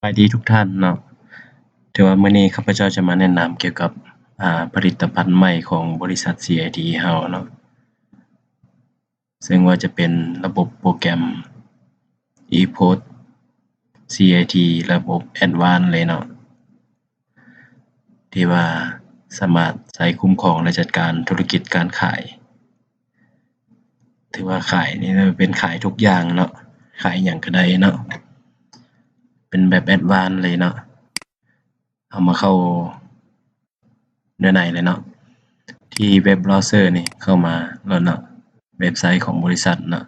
สวัสดีทุกท่านเนาะถือว่ามื้อนี้ข้าพเจ้าจะมาแนะนำเกี่ยวกับผลิตภัณฑ์ใหม่ของบริษัท CIT เราเนาะซึ่งว่าจะเป็นระบบโปรแกรม ePost CIT ระบบ Advanced เลยเนาะที่ว่าสามารถใช้คุ้มครองและจัดการธุรกิจการขายถือว่าขายนี่เป็นขายทุกอย่างเนาะขายหยังก็ได้เนาะเป็นแบบ Advanced เลยเนาะเอามาเข้าเนื้อในเลยเนาะที่เว็บเบราว์เซอร์นี่เข้ามาแล้วเนาะเว็บไซต์ของบริษัทเนาะ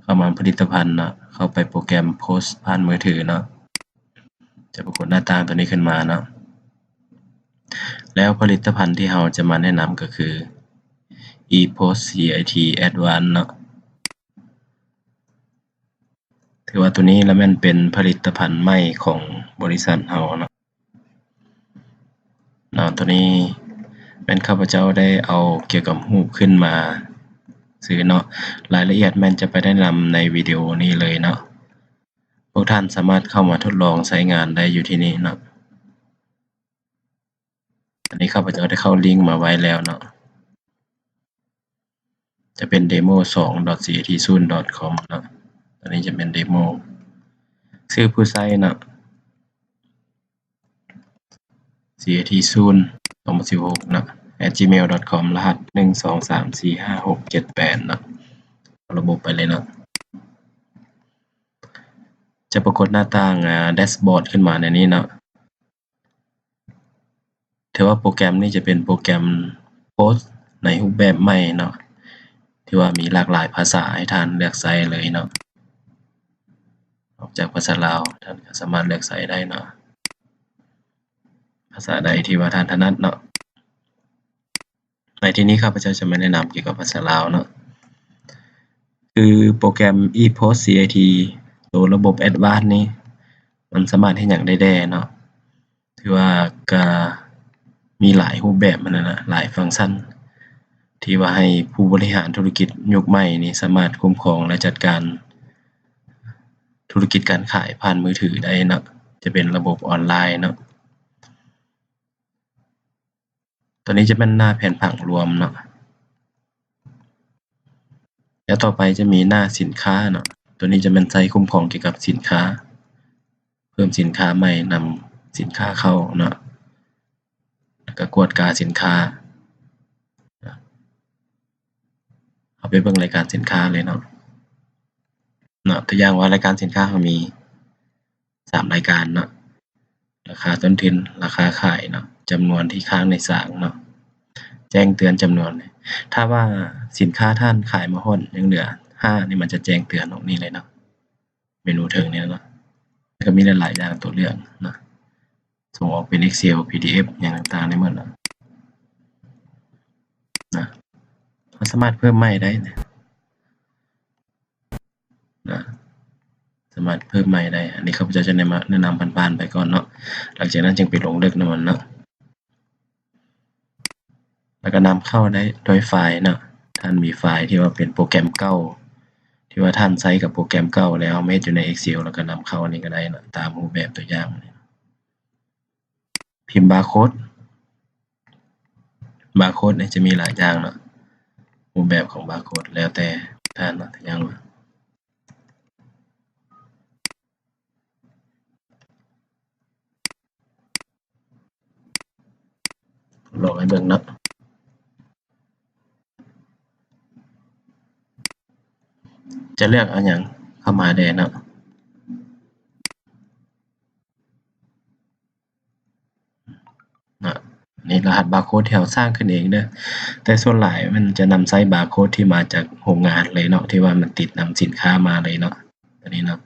เข้ามาผลิตภัณฑ์เนาะเข้าไปโปรแกรมโพสต์ผ่านมือถือเนาะจะปรากฏหน้าต่างตัวนี้ขึ้นมาเนาะแล้วผลิตภัณฑ์ที่เราจะมาแนะนำก็คือ ePost CIT Advanced เนาะถือว่าตัวนี้แล้วมันเป็นผลิตภัณฑ์ใหม่ของบริษัทเราเนาะตัวนี้เป็นข้าพเจ้าได้เอาเกี่ยวกับรูปขึ้นมาซื้อเนาะรายละเอียดมันจะไปแนะนำในวิดีโอนี้เลยเนาะพวกท่านสามารถเข้ามาทดลองใช้งานได้อยู่ที่นี่เนาะอันนี้ข้าพเจ้าได้เข้าลิงก์มาไว้แล้วเนาะจะเป็น demo2.catsoon.com เนาะอันนี้จะเป็นเดโมชื่อผู้ใช้เนาะ catsoon 2016เนาะ @gmail.com รหัส1234567เนาะระบบไปเลยเนาะจะปรากฏหน้าต่างแดชบอร์ดขึ้นมาในนี้เนาะถือว่าโปรแกรมนี้จะเป็นโปรแกรมโพสต์ในรูปแบบใหม่เนาะที่ว่ามีหลากหลายภาษาให้ท่านเลือกใช้เลยเนาะนอกจากภาษาลาวท่านก็สามารถเลือกใช้ได้เนาะภาษาใดที่ว่าท่านถนัดเนาะในที่นี้ข้าพเจ้าจะมาแนะนำเกี่ยวกับภาษาลาวเนาะคือโปรแกรม ePost CIT ตัวระบบ Advanced นี้มันสามารถเฮ็ดหยังได้แน่เนาะถือว่าก็มีหลายรูปแบบมันนะหลายฟังก์ชันที่ว่าให้ผู้บริหารธุรกิจยุคใหม่นี้สามารถคุ้มครองและจัดการธุรกิจการขายผ่านมือถือได้เนาะจะเป็นระบบออนไลน์เนาะตัวนี้จะเป็นหน้าแผนผังรวมเนาะแล้วต่อไปจะมีหน้าสินค้าเนาะตัวนี้จะเป็นใช้คุ้มครองเกี่ยวกับสินค้าเพิ่มสินค้าใหม่นำสินค้าเข้าเนาะแล้วก็กวดกาสินค้าเอาไปเบิ่งรายการสินค้าเลยเนาะตัวอย่างว่ารายการสินค้าเรามี3รายการเนาะราคาต้นทุนราคาขายเนาะจำนวนที่ค้างในสากเนาะแจ้งเตือนจำนวนถ้าว่าสินค้าท่านขายมาฮอดยังเหลือ5นี่มันจะแจ้งเตือนออกนี่เลยเนาะเมนูเทิงนี่เนาะก็มีหลายๆอย่างตัวเลือกเนาะส่งออกเป็น Excel PDF หยังต่างๆได้หมดเนาะเราสามารถเพิ่มใหม่ได้นะสามารถเพิ่มใหม่ได้อันนี้ข้าพเจ้าจะแนะนำผ่านๆไปก่อนเนาะหลังจากนั้นจึงไปลงลึกในมันเนาะแล้วก็นำเข้าได้โดยไฟล์เนาะท่านมีไฟล์ที่ว่าเป็นโปรแกรมเก่าที่ว่าท่านใช้กับโปรแกรมเก่าแล้วเมตอยู่ใน Excel แล้วก็นำเข้าอันนี้ก็ได้เนาะตามรูปแบบตัวอย่างพิมพ์บาร์โค้ดเนี่ยจะมีหลายอย่างเนาะรูปแบบของบาร์โค้ดแล้วแต่ท่านเนาะตัวอย่างลองให้เบิ่งเนาะจะเลือกเอาหยังเข้ามาได้เนาะนี่รหัสบาร์โค้ดที่เราสร้างขึ้นเองเด้อแต่ส่วนหลายมันจะนำใช้บาร์โค้ดที่มาจากโรงงานเลยเนาะที่ว่ามันติดนำสินค้ามาเลยเนาะตัวนี้เนาะ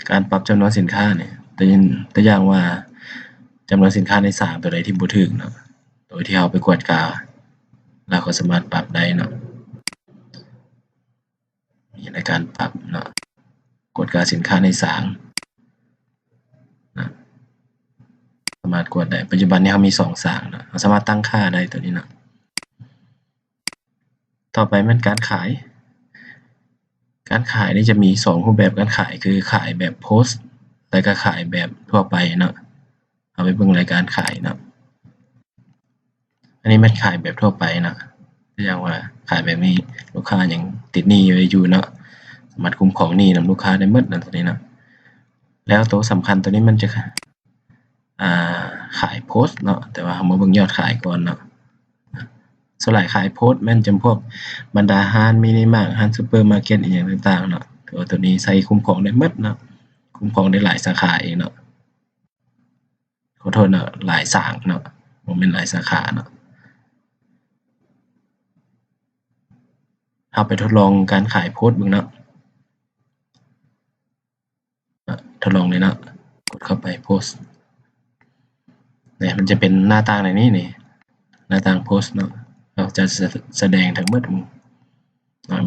การปรับจำนวนสินค้าเนี่ยตัวอย่างว่าจำนวนสินค้าในสากตัวใดที่บ่ถึกเนาะโดยที่เราไปกวดกาเราก็สามารถปรับได้เนาะมีในการปรับเนาะกวดกาสินค้าในสากสามารถกวดได้ปัจจุบันนี้เรามี2สากเนาะเราสามารถตั้งค่าได้ตัวนี้เนาะต่อไปมันการขาย การขายนี่จะมี2รูปแบบการขายคือขายแบบโพสต์และก็ขายแบบทั่วไปเนาะเอาไปเบิ่งรายการขายเนาะอันนี้มันขายแบบทั่วไปเนาะอย่างว่าขายแบบนี้ลูกค้ายังติดหนี้อยู่เนาะสามารถคุ้มครองหนี้นำลูกค้าได้หมดนั่นตัวนี้เนาะแล้วตัวสำคัญตัวนี้มันจะขายโพสต์เนาะแต่ว่าเรามาเบิ่งยอดขายก่อนเนาะส่วนหลายขายโพสต์แม่นจำพวกบรรดาห้านมินิมาร์ทห้านซุปเปอร์มาร์เก็ตอีหยังต่างๆเนาะตัวนี้ใช้คุ้มครองได้หมดเนาะคุ้มครองได้หลายสาขาเองเนาะขอโทษเนาะหลายสางเนาะบ่แม่นหลายสาขาเนาะเราไปทดลองการขายโพสต์เบิ่งเนาะทดลองเลยเนาะกดเข้าไปโพสต์เนี่ยมันจะเป็นหน้าต่างในนี้นี่หน้าต่างโพสต์เนาะเราจะแสดงทั้งหมด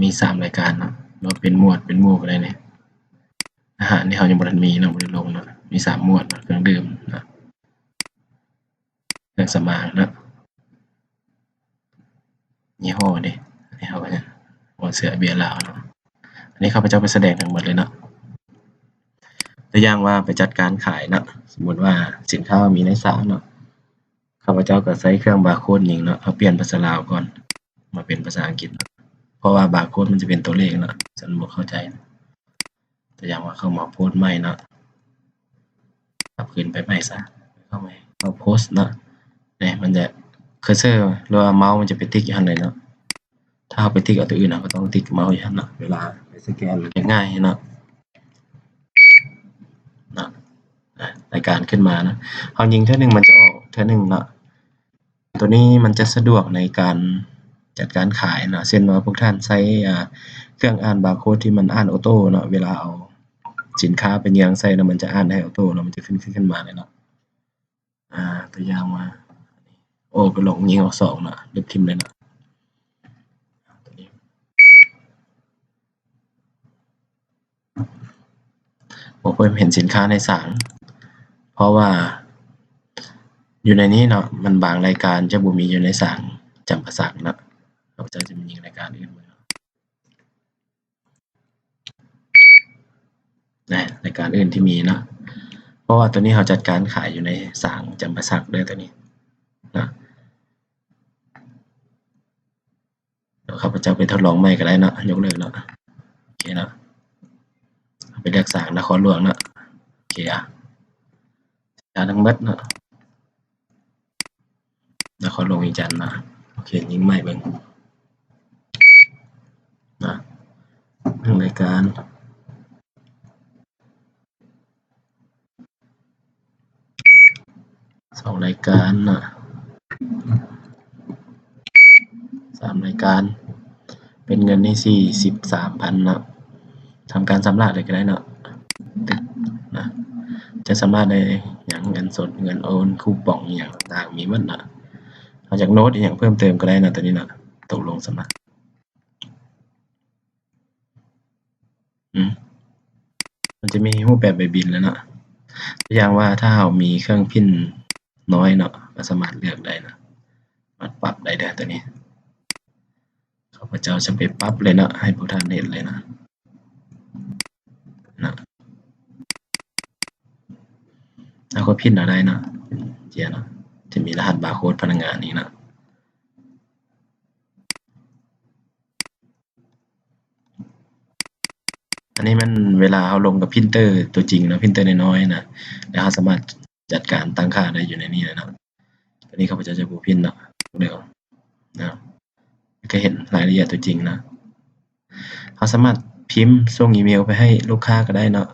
มี3รายการเนาะเราเป็นหมวดก็ได้นี่อาหารที่เรายังบ่ทันมีเนาะบ่ได้ลงเนาะมี3หมวดเครื่องดื่มเนาะเครื่องสำอางเนาะยี่ห้อนี่อันนี้เขาก็จะหัวเสือเบียร์ลาวเนาะอันนี้ข้าพเจ้าไปแสดงทั้งหมดเลยเนาะตัวอย่างว่าไปจัดการขายเนาะสมมุติว่าสินค้ามีในสาเนาะข้าพเจ้าก็ใช้เครื่องบาร์โค้ดยิงเนาะเอาเปลี่ยนภาษาลาวก่อนมาเป็นภาษาอังกฤษเพราะว่าบาร์โค้ดมันจะเป็นตัวเลขเนาะฉันบ่เข้าใจตัวอย่างว่าเข้ามาโพสต์ใหม่เนาะปรับขึ้นไปใหม่ซะเข้าใหม่เข้าโพสต์เนาะเนี่ยมันจะเคอร์เซอร์หรือว่าเมาส์มันจะไปติ๊กอยู่หั่นเลยเนาะถ้าเอาไปติ๊กเอาตัวอื่นก็ต้องติ๊กเมาส์อยู่หั่นเนาะเวลาไปสแกนง่ายเนาะรายการขึ้นมานะเอายิงเทื่อนึงมันจะออกเทื่อนึงเนาะตัวนี้มันจะสะดวกในการจัดการขายเนาะเช่นว่าพวกท่านใช้เครื่องอ่านบาร์โค้ดที่มันอ่านออโต้เนาะเวลาเอาสินค้าไปเรียงใส่แล้วมันจะอ่านให้ออโต้แล้วมันจะขึ้นมาเลยเนาะตัวอย่างว่าโอ้ไปลงยิงออก2เนาะลบทิ่มเลยเนาะตัวนี้บ่ค่อยเห็นสินค้าในสางเพราะว่าอยู่ในนี้เนาะมันบางรายการจะบ่มีอยู่ในสางจำปาสักเนาะเราจะมียิงรายการอื่นนะรายการอื่นที่มีเนาะเพราะว่าตัวนี้เราจัดการขายอยู่ในสางจำปาสักด้วยตัวนี้นะเดี๋ยวข้าพเจ้าไปทดลองใหม่ก็ได้เนาะยกเลิกเนาะโอเคเนาะไปเลือกสางนครหลวงเนาะโอเคทั้งหมดเนาะนครหลวงอีจันทน์เนาะโอเคยิงใหม่เบิ่งนะรายการ2รายการเนาะ3รายการเป็นเงินนี่43,000เนาะทำการชำระเลยก็ได้เนาะนะจะสามารถได้หยังเงินสดเงินโอนคูปองอิหยังต่างๆมีหมดเนาะเอาจากโน้ตอีหยังเพิ่มเติมก็ได้เนาะตัวนี้เนาะตกลงสมัครมันจะมีรูปแบบใบบินแล้วเนาะตัวอย่างว่าถ้าเรามีเครื่องพิมพ์น้อยเนาะก็สามารถเลือกได้เนาะปรับได้เด้อตัวนี้ข้าพเจ้าจะไปปรับเลยเนาะให้พวกท่านเห็นเลยนะแล้วก็พิมพ์เอาได้เนาะเจียเนาะจะมีรหัสบาร์โค้ดพนักงานนี้เนาะอันนี้มันเวลาเราลงกับพรินเตอร์ตัวจริงนะพรินเตอร์น้อยๆนะแล้วเราสามารถจัดการตั้งค่าได้อยู่ในนี้เลยเนาะอันนี้ข้าพเจ้าจะบ่พิมพ์เนาะเดี๋ยวนะก็เห็นรายละเอียดตัวจริงนะเราสามารถพิมพ์ส่งอีเมลไปให้ลูกค้าก็ได้เนาะ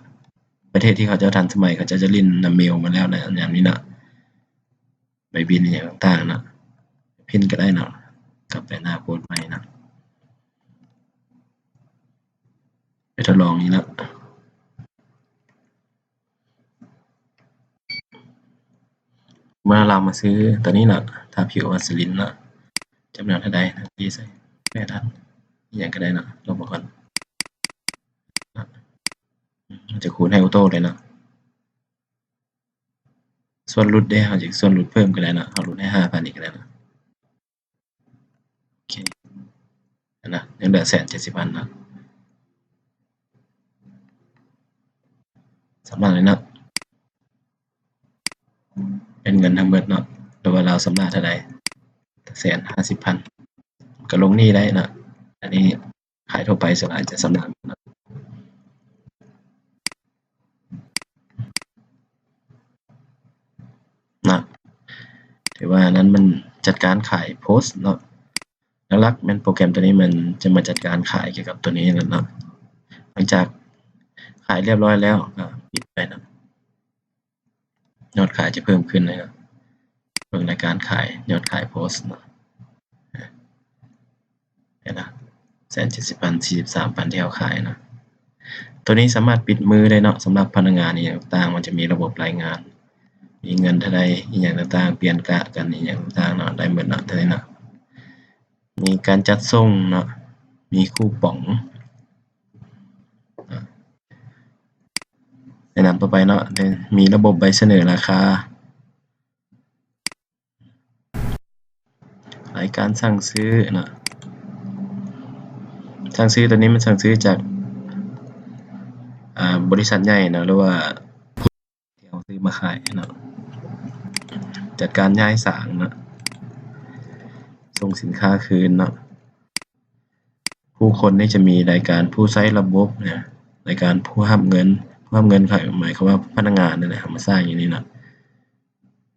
ประเทศที่เขาจะทันสมัยเขาจะลิ้นนำเมลมาแล้วนะอย่างนี้เนาะใบบินอย่างต่างๆเนาะพิมพ์ก็ได้เนาะกลับไปหน้าโพสต์ใหม่นะไปทดลองนี้เนาะเมื่อเรามาซื้อตัวนี้เนาะทาผิววัสลินเนาะจำนวนเท่าใดตีใส่8,000อย่างก็ได้เนาะลบออกก่อนมันจะคูณให้ออโต้เลยเนาะส่วนลดได้เราจะส่วนลดเพิ่มก็ได้เนาะเอาลดให้ 5,000 อีกก็ได้เนาะโอเคนะยังเหลือ170,000เนาะ สำนักเลยเนาะเป็นเงินทั้งหมดเนาะหรือว่าเราสำนักเท่าใด150,000ก็ลงนี่ได้เนาะอันนี้ขายทั่วไปส่วนอาจจะสำนักเนาะถือว่านั้นมันจัดการขายโพสต์เนาะหลักๆมันโปรแกรมตัวนี้มันจะมาจัดการขายเกี่ยวกับตัวนี้นั่นเนาะหลังจากขายเรียบร้อยแล้วก็ปิดไปเนาะยอดขายจะเพิ่มขึ้นเลยเนาะเบิ่งรายการขายยอดขายโพสต์เนาะเนี่ยนะ170,043,000ที่เราขายเนาะตัวนี้สามารถปิดมือได้เนาะสำหรับพนักงานอีหยังต่างๆมันจะมีระบบรายงานมีเงินเท่าใดอีหยังต่างๆเปลี่ยนกะกันอีหยังต่างๆเนาะได้หมดเนาะตัวนี้เนาะมีการจัดส่งเนาะมีคูปองแนะนำต่อไปเนาะมีระบบใบเสนอราคารายการสั่งซื้อเนาะสั่งซื้อตัวนี้มันสั่งซื้อจากบริษัทใหญ่เนาะหรือว่าที่เอาซื้อมาขายเนาะจัดการย้ายสางเนาะส่งสินค้าคืนเนาะผู้คนนี่จะมีรายการผู้ใช้ระบบเนี่ยรายการผู้รับเงินหมายความว่าพนักงานนั่นแหละมาสร้างอย่างนี้เนาะ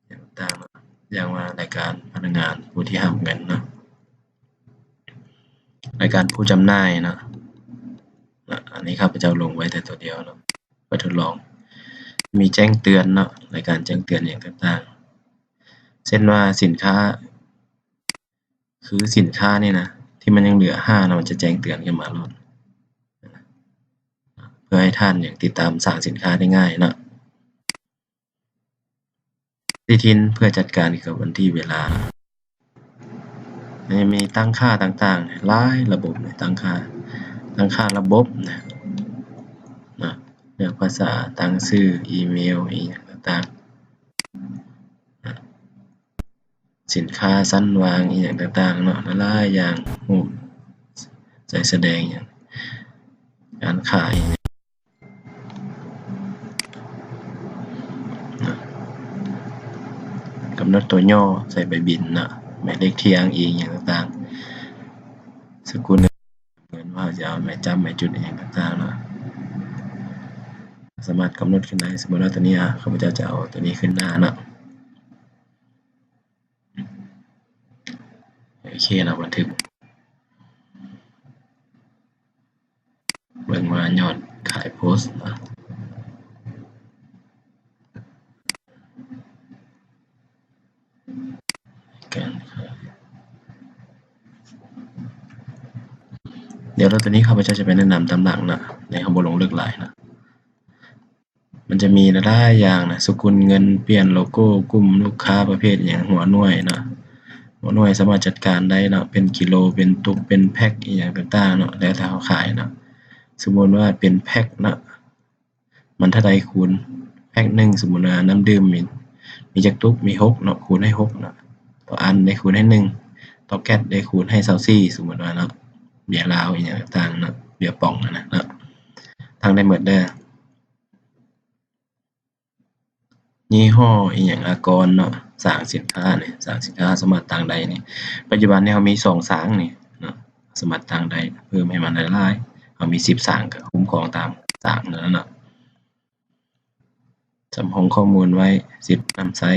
อย่างต่างๆเนาะอย่างว่ารายการพนักงานผู้ที่รับเงินเนาะรายการผู้จำหน่ายเนาะอันนี้ข้าพเจ้าลงไว้แต่ตัวเดียวเนาะเพื่อทดลองมีแจ้งเตือนเนาะรายการแจ้งเตือนอย่างต่างๆเช่นว่าสินค้าคือสินค้านี่นะที่มันยังเหลือ5นะมันจะแจ้งเตือนขึ้นมาโลดเพื่อให้ท่านอย่างติดตามสั่งสินค้าได้ง่ายเนาะปฏิทินเพื่อจัดการเกี่ยวกับวันที่เวลามีตั้งค่าต่างๆหลายระบบตั้งค่าระบบนะเลือกภาษาตั้งชื่ออีเมลอีหยังต่างๆสินค้าชั้นวางอีหยังต่างๆเนาะหลายๆอย่างรูปใส่แสดงหยังการขายกำหนดตัวย่อใส่ใบบินเนาะหมายเลขที่อ้างอิงอย่างต่างๆสกุลเงินว่าจะเอาหมายจำหมายจุดอย่างต่างๆเนาะสามารถกำหนดขึ้นได้สมมติว่าตัวนี้ข้าพเจ้าจะเอาตัวนี้ขึ้นหน้าเนาะโอเคเราบันทึกเบิ่งว่ายอดขายโพสต์เนาะการขายเดี๋ยวเราตัวนี้ข้าพเจ้าจะไปแนะนำตามหลังนะในข้างบนลงลึกหลายนะมันจะมีหลายอย่างนะสกุลเงินเปลี่ยนโลโก้กลุ่มลูกค้าประเภทอย่างหัวหน่วยเนาะหัวหน่วยสามารถจัดการได้เนาะเป็นกิโลเป็นตุกเป็นแพ็คอย่างต่างๆเนาะแล้วแต่เขาขายเนาะสมมติว่าเป็นแพ็คเนาะมันเท่าใดคูณแพ็คหนึ่งสมมติว่าน้ำดื่มมีจักตุกมี6เนาะคูณให้6เนาะต่ออันได้คูณให้1ต่อแก๊สได้คูณให้24สมมติว่าเนาะเบียร์ลาวอีหยังต่างๆเนาะเบียร์ป่องนะเนาะทั้งได้หมดเด้อยี่ห้ออีหยังอากรเนาะสร้างสินค้านี่สร้างสินค้าสามารถต่างใดนี่ปัจจุบันนี้เรามี2สร้างนี่เนาะสามารถต่างใดเพิ่มให้มันหลายๆเรามี10สร้างก็คุ้มครองตามสร้างนั้นเนาะสำรองข้อมูลไว้สิทธิ์นำใช้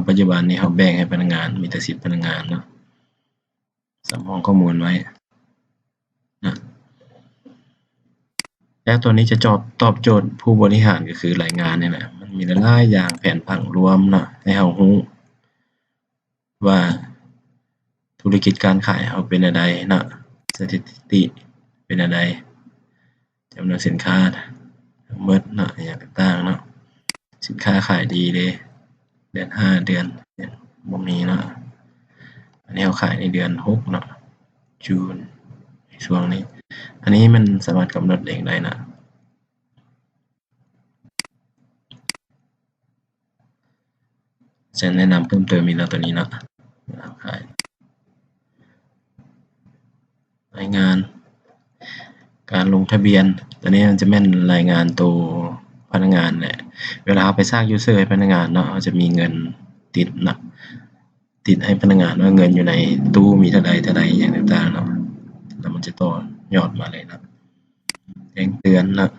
ปัจจุบันนี้เราแบ่งให้พนักงานมีแต่สิทธิ์พนักงานเนาะสำรองข้อมูลไว้นะแล้วตัวนี้จะตอบโจทย์ผู้บริหารก็คือรายงานนี่แหละมันมีหลายอย่างแผนผังรวมเนาะให้เรารู้ว่าธุรกิจการขายเราเป็นอันใดเนาะสถิติเป็นอันใดจำนวนสินค้าทั้งหมดเนาะอย่างต่างๆเนาะสินค้าขายดีเด้เดือน5เดือนบ่มีเนาะอันนี้เราขายในเดือน6เนาะจูนช่วงนี้อันนี้มันสามารถกำหนดเองได้นะจะแนะนำเพิ่มเติมอีกแล้วตัวนี้เนาะขายรายงาน การลงทะเบียนตัวนี้มันจะแม่นรายงานตัวพนักงานแหละเวลาเราไปสร้าง user ให้พนักงานเนาะเราจะมีเงินติดนะติดให้พนักงานว่าเงินอยู่ในตู้มีเท่าใดอย่างต่างๆเนาะแล้วมันจะต่อยอดมาเลยนะแจ้งเตือนนะ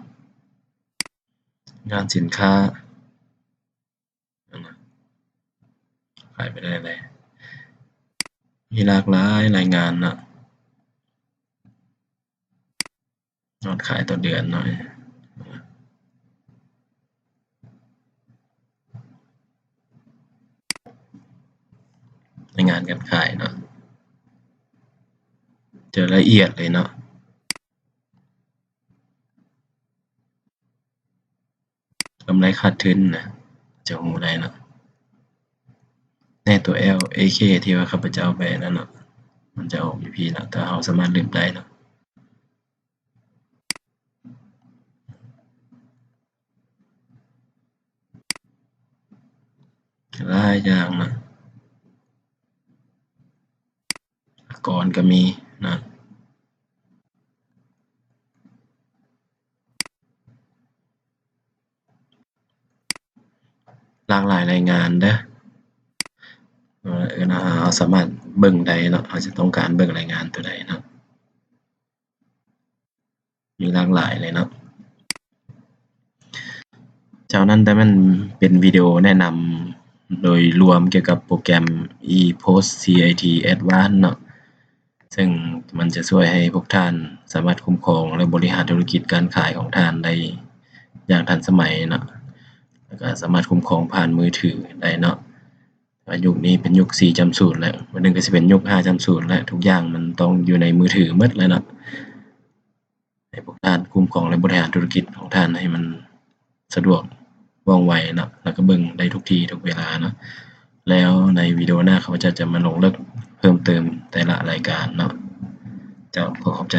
งานสินค้าขายไปได้เลยมีหลากหลายรายงานนะยอดขายต่อเดือนหน่อยรายงานการขายเนาะเจอละเอียดเลยเนาะกำไรขาดทุนนะจะหูได้เนาะในตัว L AK ที่ว่าข้าพเจ้าไปนั่นเนาะมันจะออกอยู่พี่นะแต่เราสามารถลืมได้เนาะหลายอย่างนะก่อนก็มีนะหลากหลายรายงานเด้อนะเราสามารถเบิ่งได้เนาะเราจะต้องการเบิ่งรายงานตัวใดเนาะมีหลากหลายเลยเนาะจากนั้นแต่มันเป็นวิดีโอแนะนำโดยรวมเกี่ยวกับโปรแกรม ePost CIT Advanced เนาะซึ่งมันจะช่วยให้พวกท่านสามารถคุ้มครองและบริหารธุรกิจการขายของท่านได้อย่างทันสมัยเนาะแล้วก็สามารถคุ้มครองผ่านมือถือได้เนาะยุคนี้เป็นยุค 4.0 แล้ววันหนึ่งก็สิเป็นยุค 5.0 แล้วทุกอย่างมันต้องอยู่ในมือถือหมดแล้วเนาะให้พวกท่านคุ้มครองและบริหารธุรกิจของท่านให้มันสะดวกว่องไวเนาะแล้วก็เบิ่งได้ทุกที่ทุกเวลาเนาะแล้วในวิดีโอหน้าเขาจะมาลงลึกเพิ่มเติมแต่ละรายการเนาะเจ้าขอขอบใจ